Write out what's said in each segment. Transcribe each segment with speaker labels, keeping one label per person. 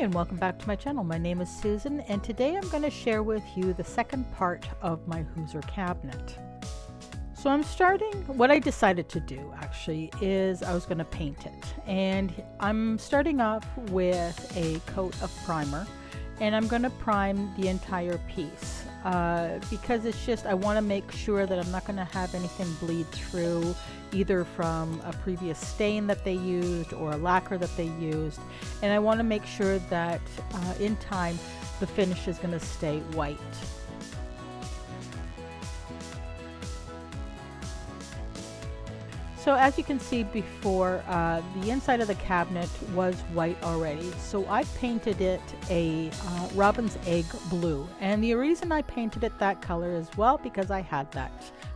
Speaker 1: and welcome back to my channel. My name is Susan and today I'm going to share with you the second part of my Hoosier cabinet. So what I decided to do actually is I was going to paint it, and I'm starting off with a coat of primer and I'm going to prime the entire piece because I want to make sure that I'm not going to have anything bleed through either from a previous stain that they used or a lacquer that they used, and I want to make sure that in time the finish is going to stay white. So as you can see before, the inside of the cabinet was white already, so I painted it a robin's egg blue, and the reason I painted it that color as well because I had that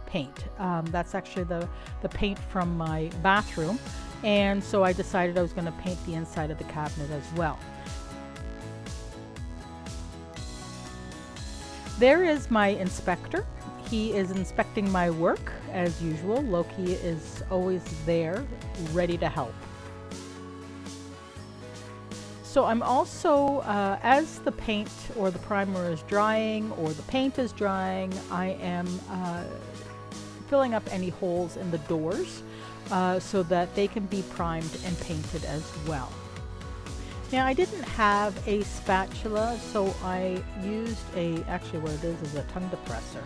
Speaker 1: paint. That's actually the paint from my bathroom, and so I decided I was going to paint the inside of the cabinet as well. There is my inspector. He is inspecting my work as usual. Loki is always there, ready to help. So I'm also, as the paint or the primer is drying or the paint is drying, I am filling up any holes in the doors so that they can be primed and painted as well. Now I didn't have a spatula, so I used actually what it is a tongue depressor.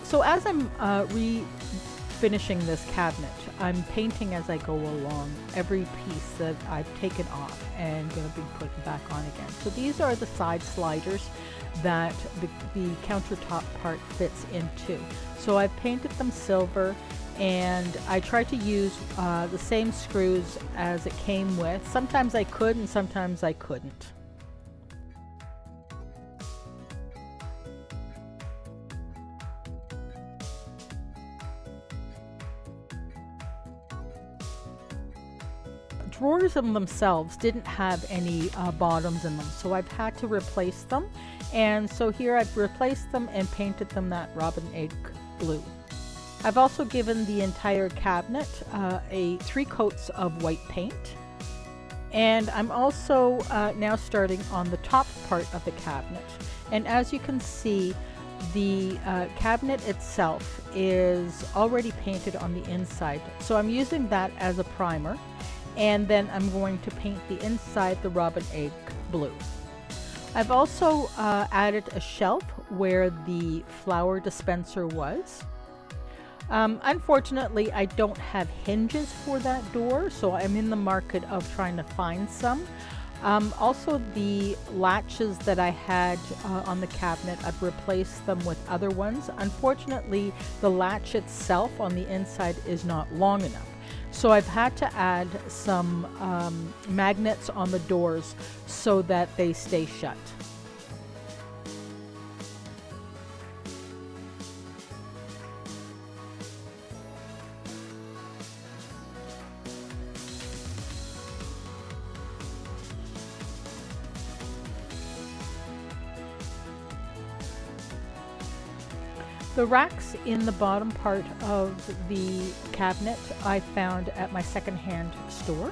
Speaker 1: So as I'm refinishing this cabinet, I'm painting as I go along every piece that I've taken off and going to be putting back on again. So these are the side sliders that the countertop part fits into. So I've painted them silver, and I try to use the same screws as it came with. Sometimes I could and sometimes I couldn't. Drawers in themselves didn't have any bottoms in them, so I've had to replace them, and so here I've replaced them and painted them that robin egg blue. I've also given the entire cabinet 3 coats of white paint, and I'm also now starting on the top part of the cabinet, and as you can see, the cabinet itself is already painted on the inside, so I'm using that as a primer. And then I'm going to paint the inside the robin egg blue. I've also added a shelf where the flower dispenser was. Unfortunately, I don't have hinges for that door, so I'm in the market of trying to find some. Also, the latches that I had on the cabinet, I've replaced them with other ones. Unfortunately, the latch itself on the inside is not long enough. So I've had to add some magnets on the doors so that they stay shut. The racks in the bottom part of the cabinet I found at my secondhand store.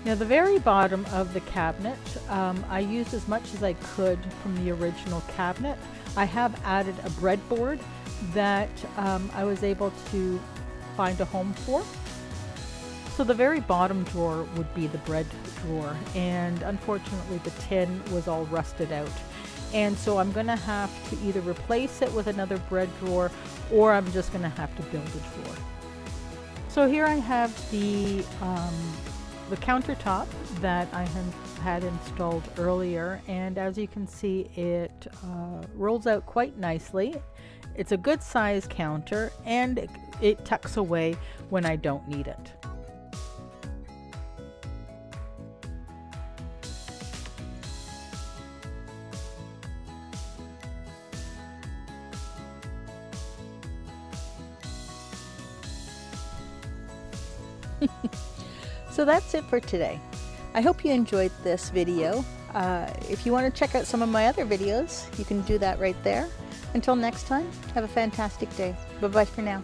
Speaker 1: Now the very bottom of the cabinet, I used as much as I could from the original cabinet. I have added a breadboard that I was able to find a home for. So the very bottom drawer would be the bread drawer, and unfortunately the tin was all rusted out, and so I'm gonna have to either replace it with another bread drawer or I'm just gonna have to build a drawer. So here I have the countertop that I had installed earlier, and as you can see it rolls out quite nicely. It's a good size counter and it tucks away when I don't need it.
Speaker 2: So that's it for today. I hope you enjoyed this video. If you want to check out some of my other videos, you can do that right there. Until next time, have a fantastic day. Bye-bye for now.